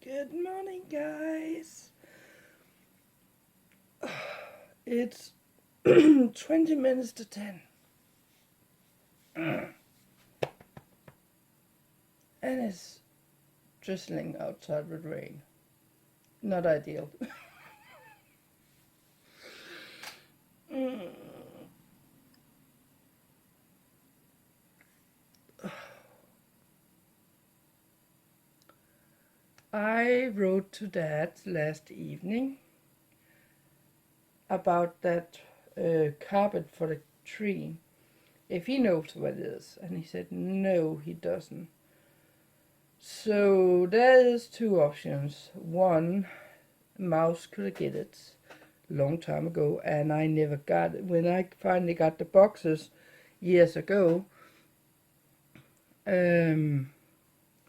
Good morning, guys. It's 20 minutes to 10. And it's drizzling outside with rain. Not ideal. I wrote to Dad last evening about that carpet for the tree, if he knows what it is, and he said no, he doesn't. So there is two options. One, Mouse could get it a long time ago, and I never got it. When I finally got the boxes years ago, it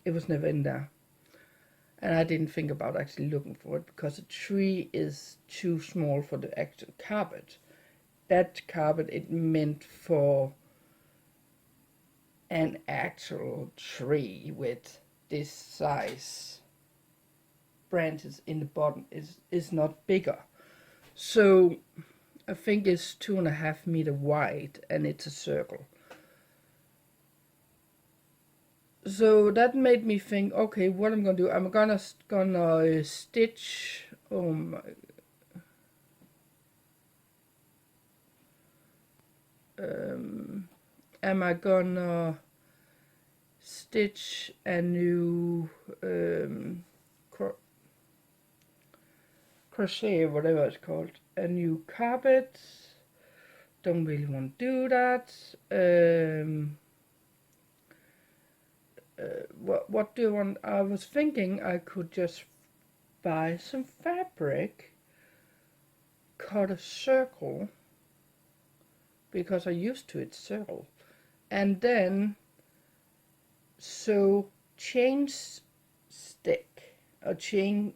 was never in there. And I didn't think about actually looking for it because the tree is too small for the actual carpet. That carpet, it meant for an actual tree with this size. Branches in the bottom is not bigger. So I think it's 2.5 meters wide and it's a circle. So that made me think, okay, what I'm gonna do, I'm gonna stitch, am I gonna stitch a new crochet, whatever it's called, a new carpet? Don't really want to do that. What do you want? I was thinking I could just buy some fabric, cut a circle, because I used to it circle, and then sew chain stick, a chain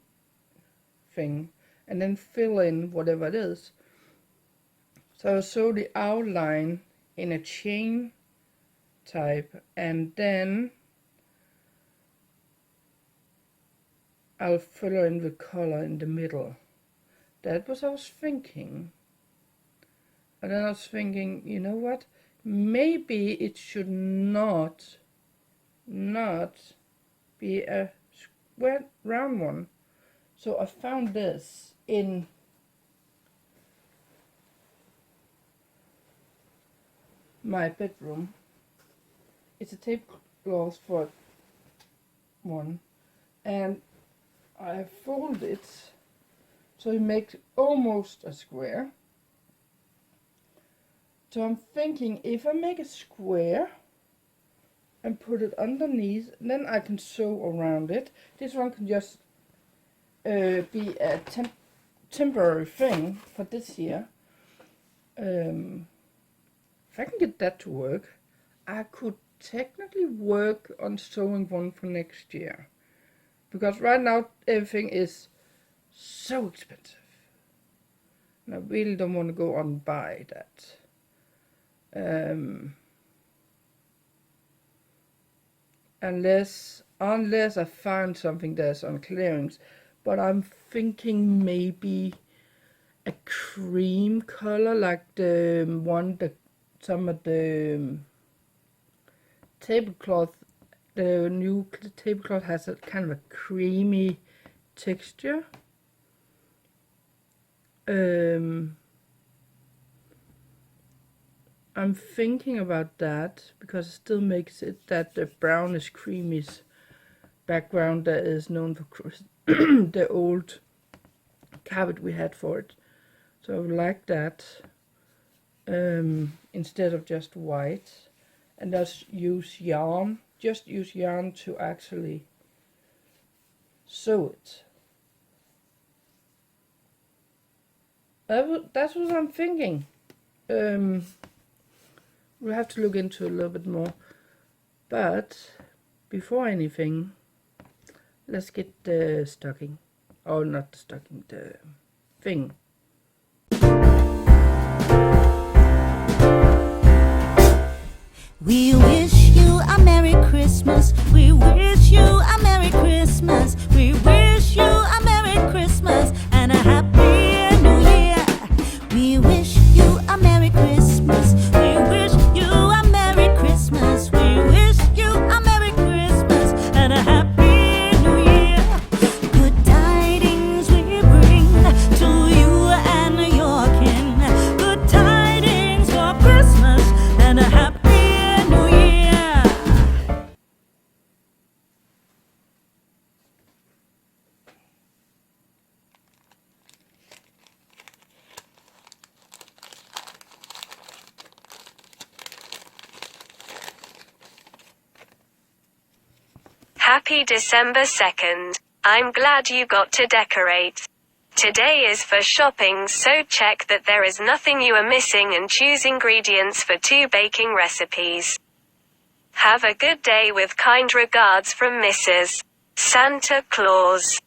thing, and then fill in whatever it is. So I sew the outline in a chain type, and then I'll fill in the color in the middle. That was I was thinking. And then I was thinking, you know what? Maybe it should not be a square round one. So I found this in my bedroom. It's a tablecloth for one, and I fold it so it makes almost a square. So I'm thinking if I make a square and put it underneath, then I can sew around it. This one can just be a temporary thing for this year. If I can get that to work, I could technically work on sewing one for next year. Because right now everything is so expensive. And I really don't want to go on and buy that. Unless I find something that's on clearance. But I'm thinking maybe a cream color, like the one that some of the tablecloth. The new tablecloth has a kind of a creamy texture. I'm thinking about that because it still makes it that the brownish creamish background that is known for the old carpet we had for it. So I would like that instead of just white, and just use yarn. Just use yarn to actually sew it. That's what I'm thinking. We'll have to look into it a little bit more. But before anything, let's get the stocking. Oh, not the stocking, the thing. We wish you a Merry Christmas. We wish you a Merry Christmas. We wish Happy December 2nd. I'm glad you got to decorate. Today is for shopping, so check that there is nothing you are missing and choose ingredients for 2 baking recipes. Have a good day with kind regards from Mrs. Santa Claus.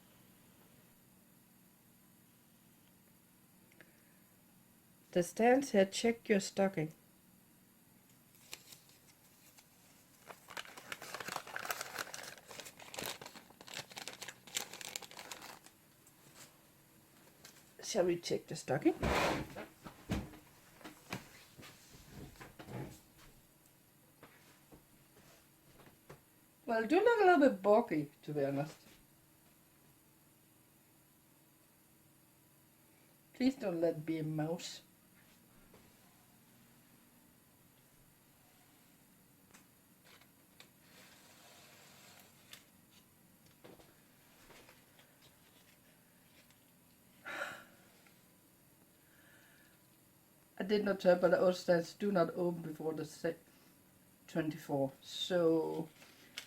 The stand said check your stocking. Shall we check the stocking? Well, it do look a little bit bulky, to be honest. Please don't let it be a mouse. I did not tell, but the old stands do not open before the 24th. So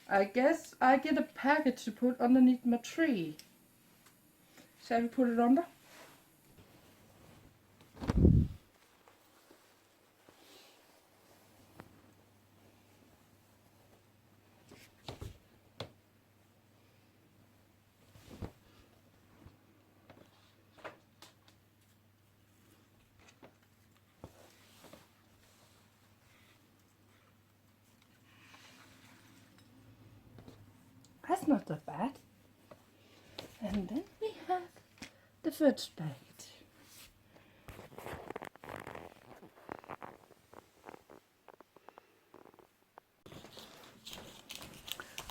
I guess I get a package to put underneath my tree. Shall we put it under? That's not that bad. And then we have the first packet.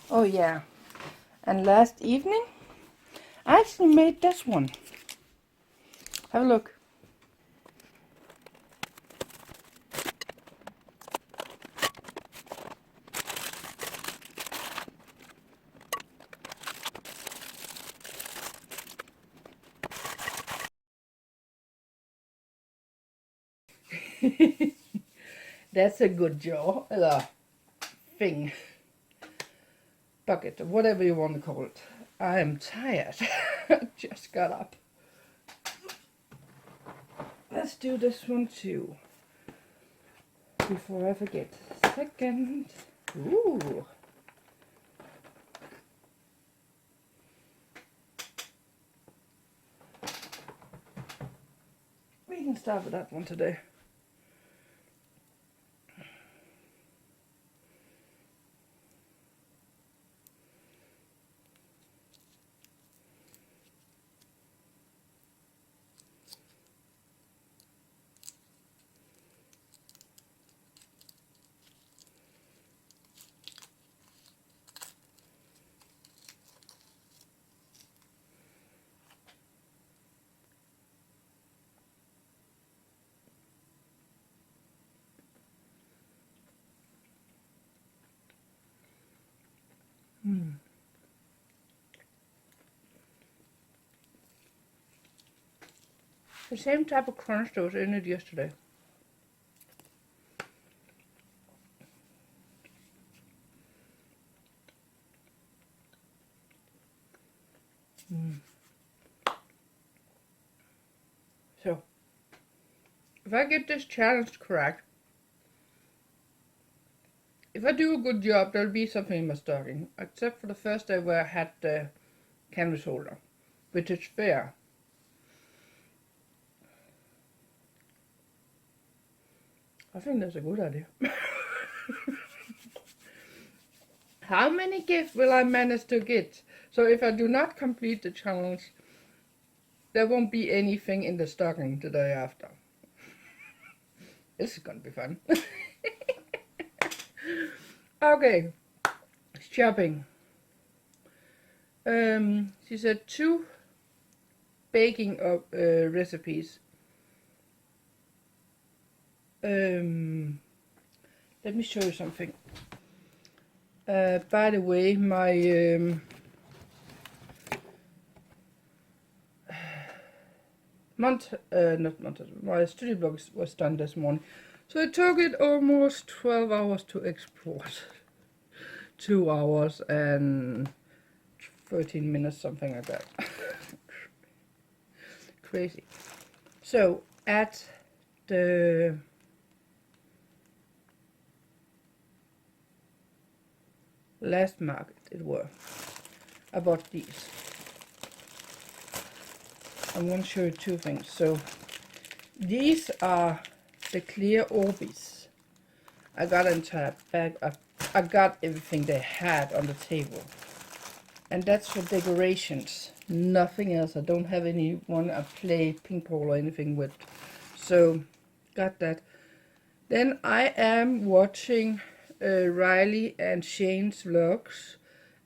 Oh yeah, and last evening I actually made this one. Have a look. That's a good jar, thing, bucket, or whatever you want to call it. I am tired. I just got up. Let's do this one too, before I forget. Second. Ooh. We can start with that one today. The same type of crunch that was in it yesterday. So, if I get this challenge correct, if I do a good job, there'll be something in my stocking. Except for the first day where I had the canvas holder, which is fair. I think that's a good idea. How many gifts will I manage to get? So if I do not complete the challenge, there won't be anything in the stocking the day after. This is gonna be fun. Okay, shopping. She said 2 baking recipes. Let me show you something. By the way, my my studio blog was done this morning, so it took it almost 12 hours to export 2 hours and 13 minutes, something like that. Crazy. So at the last market I bought these. I want to show you two things. So these are the clear Orbis. I got an entire bag of, I got everything they had on the table. And that's for decorations, nothing else. I don't have anyone I play ping pong or anything with. So, got that. Then I am watching Riley and Shane's vlogs.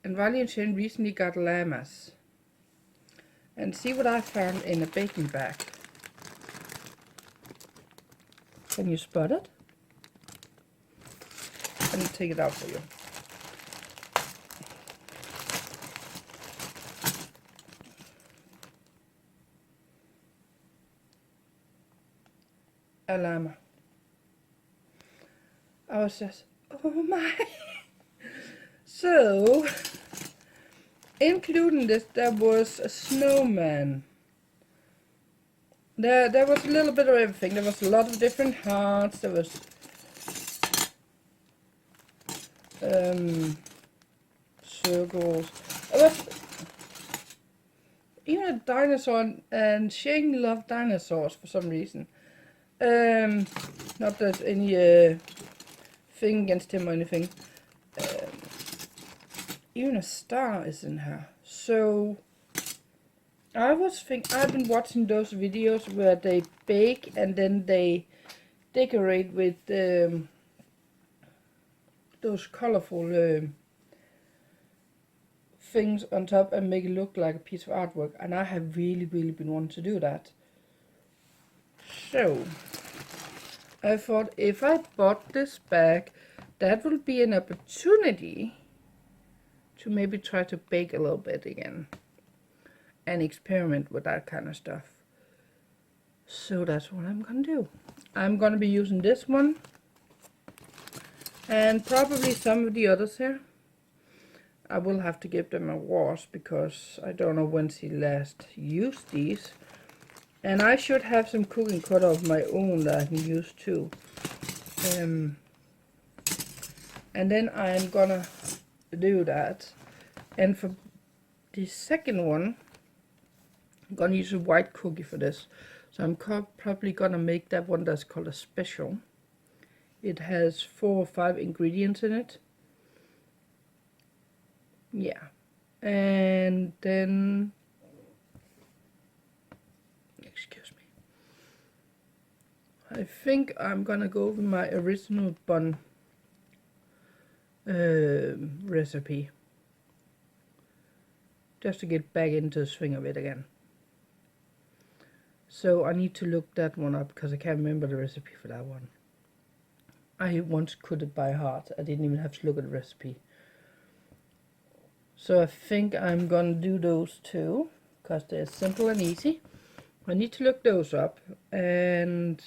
And Riley and Shane recently got llamas. And see what I found in a baking bag. Can you spot it? Let me take it out for you. A llama. I was just, oh my. So, including this, there was a snowman. There was a little bit of everything. There was a lot of different hearts. There was circles. There was even a dinosaur, and Shane loved dinosaurs for some reason. Not that any thing against him or anything. Even a star is in her. So I was I've been watching those videos where they bake and then they decorate with those colorful things on top and make it look like a piece of artwork, and I have really been wanting to do that. So I thought if I bought this bag, that would be an opportunity to maybe try to bake a little bit again and experiment with that kind of stuff. So that's what I'm gonna do. I'm gonna be using this one and probably some of the others here. I will have to give them a wash because I don't know when she last used these. And I should have some cooking cutter of my own that I can use too. And then I'm gonna do that. And for the second one, I'm gonna use a white cookie for this. So I'm probably gonna make that one that's called a special. It has 4 or 5 ingredients in it. Yeah. And then, excuse me, I think I'm gonna go with my original bun recipe, just to get back into the swing of it again. So I need to look that one up because I can't remember the recipe for that one. I once could it by heart. I didn't even have to look at the recipe. So I think I'm gonna do those two because they're simple and easy. I need to look those up. And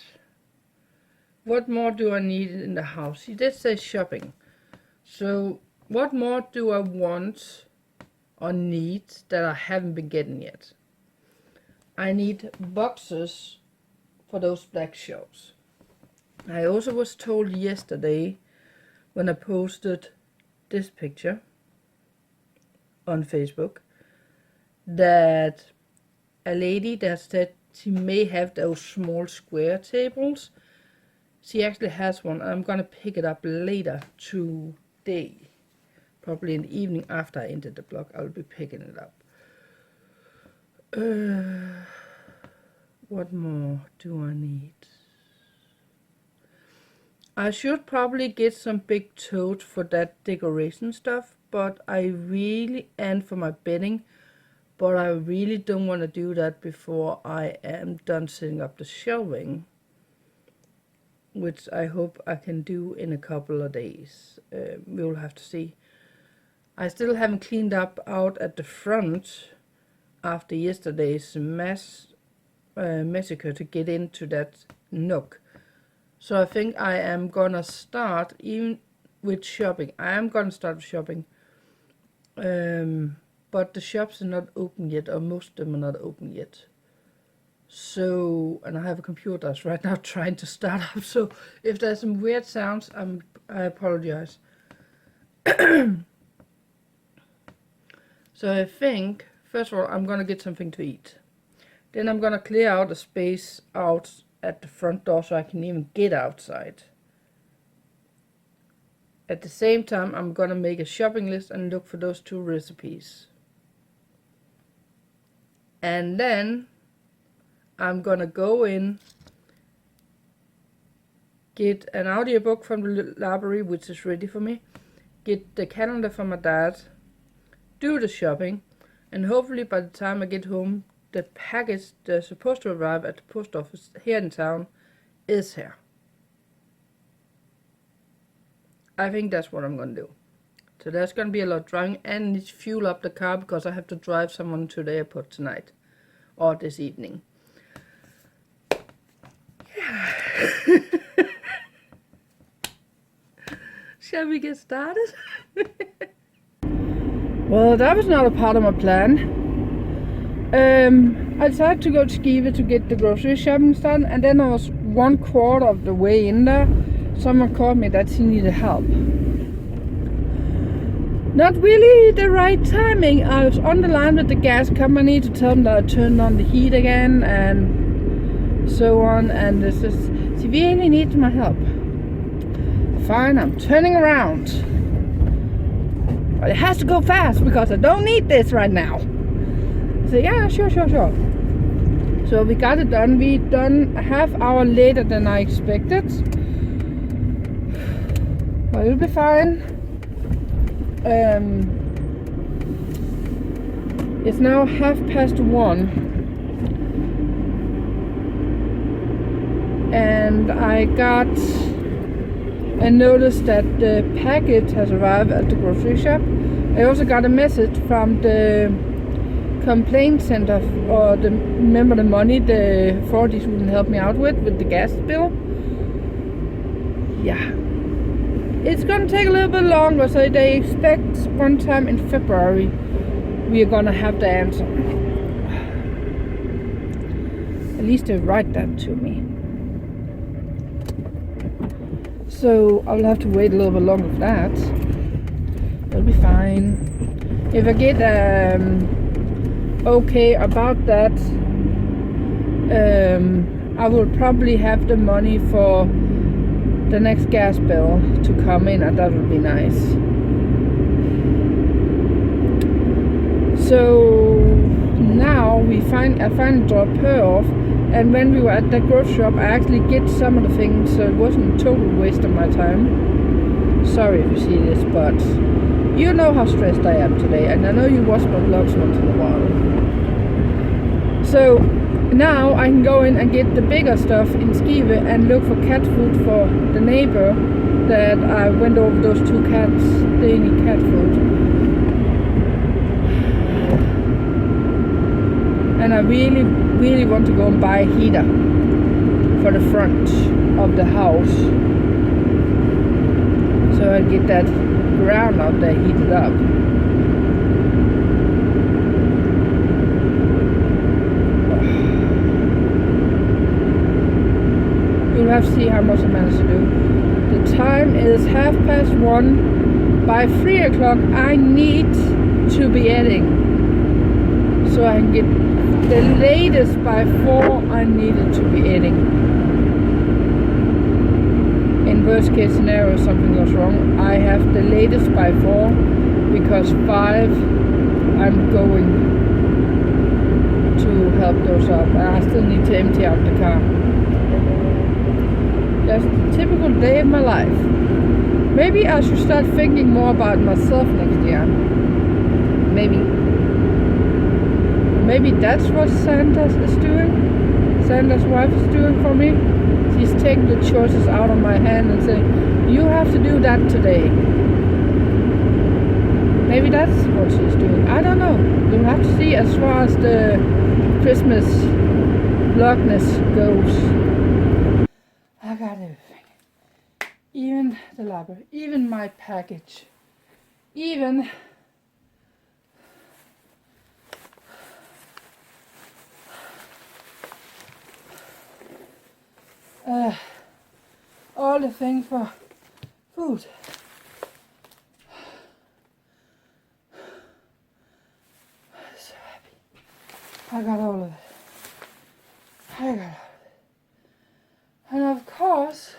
what more do I need in the house? See, this says shopping. So what more do I want or need that I haven't been getting yet? I need boxes for those black shelves. I also was told yesterday when I posted this picture on Facebook that a lady that said she may have those small square tables, she actually has one. I'm gonna pick it up later today, probably in the evening after I ended the blog. I'll be picking it up. What more do I need? I should probably get some big totes for that decoration stuff, but I really, and for my bedding, but I really don't want to do that before I am done setting up the shelving, which I hope I can do in a couple of days. We'll have to see. I still haven't cleaned up out at the front after yesterday's massacre to get into that nook. So I think I am gonna start, even with shopping. I am gonna start shopping. But the shops are not open yet, or most of them are not open yet. So, and I have a computer that's right now trying to start up, so if there's some weird sounds, I apologize. So I think, first of all, I'm gonna get something to eat. Then I'm gonna clear out a space out at the front door so I can even get outside. At the same time, I'm gonna make a shopping list and look for those 2 recipes. And then I'm gonna go in, get an audiobook from the library, which is ready for me, get the calendar from my dad, do the shopping, and hopefully by the time I get home, the package that's supposed to arrive at the post office here in town is here. I think that's what I'm gonna do. So there's gonna be a lot of driving, and I need to fuel up the car because I have to drive someone to the airport tonight or this evening. Yeah. Shall we get started? Well, that was not a part of my plan. I decided to go to Skive to get the grocery shopping done, and then I was 1/4 of the way in there. Someone called me that she needed help. Not really the right timing. I was on the line with the gas company to tell them that I turned on the heat again and so on, and this is, she really needs my help. Fine, I'm turning around. But it has to go fast because I don't need this right now. So yeah, sure. So we got it done. We done a half hour later than I expected. But it'll be fine. It's now 1:30, and I got a notice that the package has arrived at the grocery shop. I also got a message from the complaint center, or remember the money the authorities wouldn't help me out with the gas bill. Yeah. It's gonna take a little bit longer, so they expect one time in February we are gonna have the answer. At least they write that to me. So I'll have to wait a little bit longer for that. It'll be fine. If I get okay about that, I will probably have the money for the next gas bill to come in, and that would be nice. So now I finally dropped her off, and when we were at the grocery shop, I actually get some of the things, so it wasn't a total waste of my time. Sorry if you see this, but you know how stressed I am today, and I know you watch my vlogs once in a while. So now I can go in and get the bigger stuff in Skive and look for cat food for the neighbor that I went over those 2 cats. They need cat food. And I really want to go and buy a heater for the front of the house, so I get that ground out there heated up. You'll have to see how much I managed to do. The time is 1:30. By 3 o'clock I need to be editing, so I can get the latest by 4. I needed to be editing. In worst case scenario, something goes wrong, I have the latest by 4, because 5 I'm going to help those up, and I still need to empty out the car. That's a typical day of my life. Maybe I should start thinking more about myself next year. Maybe that's what Santa is doing. Santa's wife is doing for me. She's taking the choices out of my hand and saying, you have to do that today. Maybe that's what she's doing. I don't know. We'll have to see as far as the Christmas vlogmas goes. I got everything. Even the library, even my package, even all the things for food. So happy. I got all of it. I got all of it. And of course,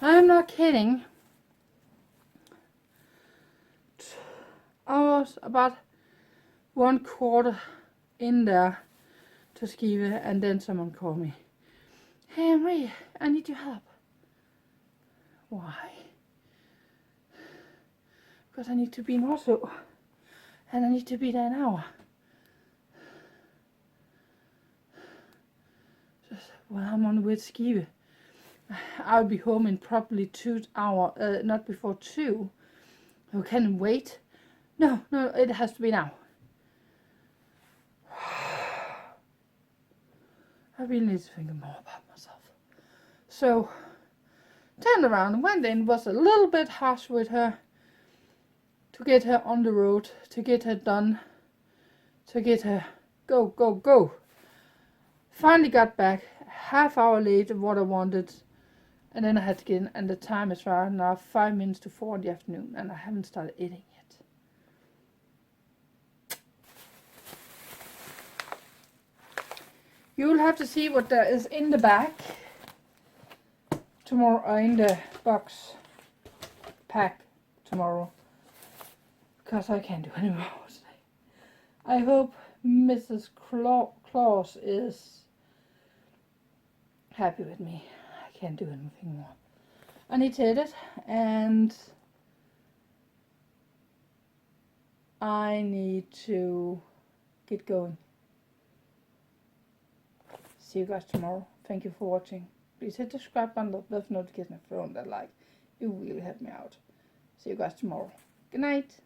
I'm not kidding. I was about 1/4 in there to Skive, and then someone called me. Hey, Henry, I need your help. Why? Because I need to be in Oslo, and I need to be there now. Well, I'm on the way to Skive. I'll be home in probably 2 hours, not before 2. Oh, can it wait? No, it has to be now. I really need to think more about myself. So, turned around and went in, was a little bit harsh with her to get her on the road, to get her done, to get her go. Finally got back, half hour late of what I wanted, and then I had to get in, and the time is right now 5 minutes to 4 in the afternoon, and I haven't started eating yet. You'll have to see what there is in the bag tomorrow, in the box pack tomorrow, because I can't do any more today. I hope Mrs. Claus is happy with me. I can't do anything more. I need to edit, and I need to get going. See you guys tomorrow. Thank you for watching. Please hit the subscribe button, the notification phone that like. It will really help me out. See you guys tomorrow. Good night.